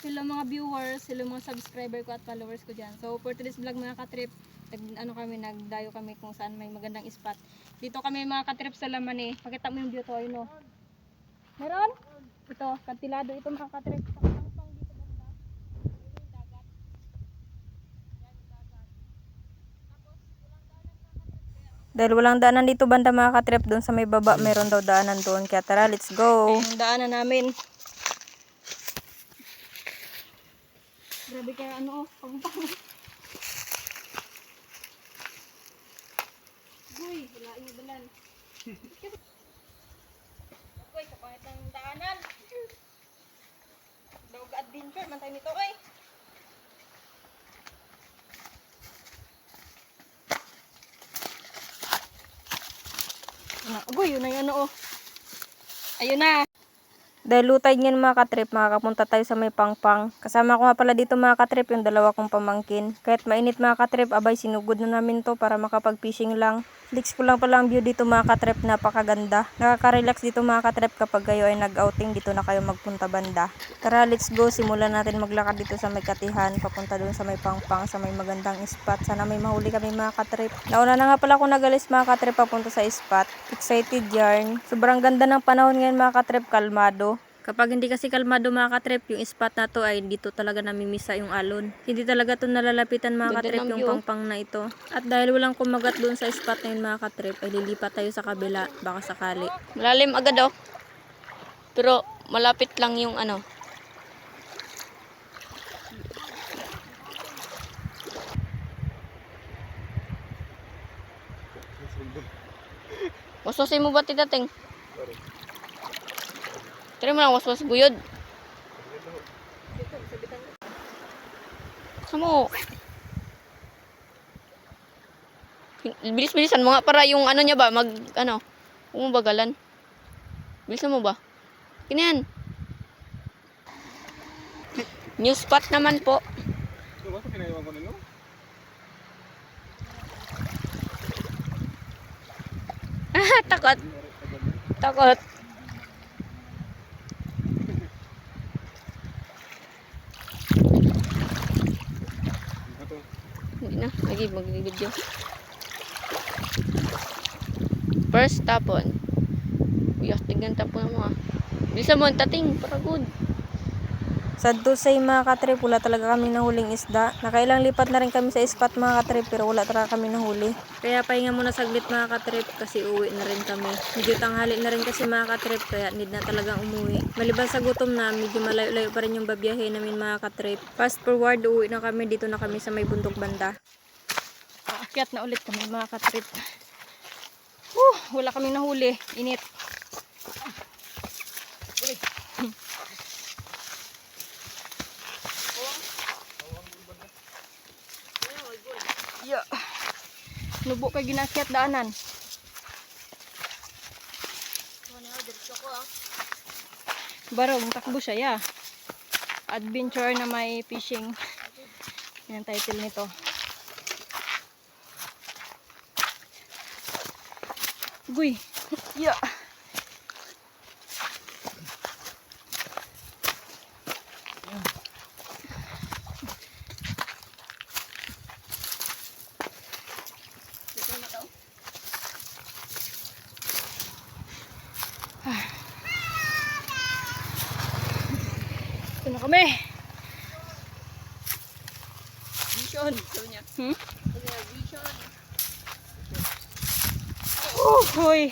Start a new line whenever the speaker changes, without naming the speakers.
hello mga viewers, hello mga subscriber ko at followers ko dyan. So for today's vlog mga katrip, nagdayo kami kung saan may magandang spot. Dito kami mga katrip sa Lamani. Pakita mo yung view to, ayun o. Meron? Ito, kantilado ito mga katrip.
Dahil walang daanan dito banda mga katrip, doon sa may baba meron daw daanan doon. Kaya tara, let's go!
Yung daanan namin. Grabe kaya ano, pangpang. Uy, wala yung dalan. Uy, kapangit ng daanan. Daw ka-adventure, man tayo nito eh. Uy, yun na yun oh. Ayun na.
Dahil lutay niyan mga katrip, makakapunta tayo sa may pangpang. Kasama ko nga pala dito mga katrip yung dalawa kong pamangkin. Kahit mainit mga katrip, abay sinugod na namin to para makapag-fishing lang. Flicks ko lang pala ang view dito mga katrip, napakaganda. Nakaka-relax dito mga katrip kapag kayo ay nag-outing, dito na kayo magpunta banda. Tara, let's go, simulan natin maglakad dito sa may Katihan, papunta dun sa may pangpang, sa may magandang spot. Sana may mahuli kami mga katrip. Nauna na nga pala ako nag-alis mga katrip papunta sa spot. Excited yarn. Sobrang ganda ng panahon ngayon mga katrip, kalmado. Kapag hindi kasi kalmado mga katrip, yung spot na to ay dito talaga namimisa yung alon. Hindi talaga to nalalapitan mga katrip yung pangpang na ito. At dahil walang kumagat doon sa spot na yun mga katrip, ay lilipat tayo sa kabila, baka sakali.
Malalim agad oh. Pero malapit lang yung ano. Waswasin mo ba titating? Tira mo lang waswas buyod. Samo. Bilis-bilisan mo nga para yung ano niya ba mag ano, umubagalan. Bilisan mo ba? Ganyan. New spot naman po. Ah, takot. Takot. Hindi na, lagi mag-video. First tapon. Uy, tingnan tapon mo ah. Bisa mo, tating, para good.
Sad to say mga katrip, wala talaga kami nahuling isda. Nakailang lipat na rin kami sa spot mga katrip, pero wala talaga kami nahuli. Kaya pahinga muna saglit mga katrip, kasi uwi na rin kami. Medyo tanghali na rin kasi mga katrip, kaya need na talagang umuwi. Maliban sa gutom na, medyo malayo-layo pa rin yung babiyahe namin mga katrip. Fast forward, uwi na kami, dito na kami sa may bundok banda.
Aakyat na ulit kami mga katrip. Wala kaming nahuli. Init. Yeah. Nubo kay ginakyat daanan. Barong takbo siya ya. Adventure na may fishing. Yan ang title nito. Guy. Yeah. Ito na kami. Vision. Sabi niya. Vision. Uy.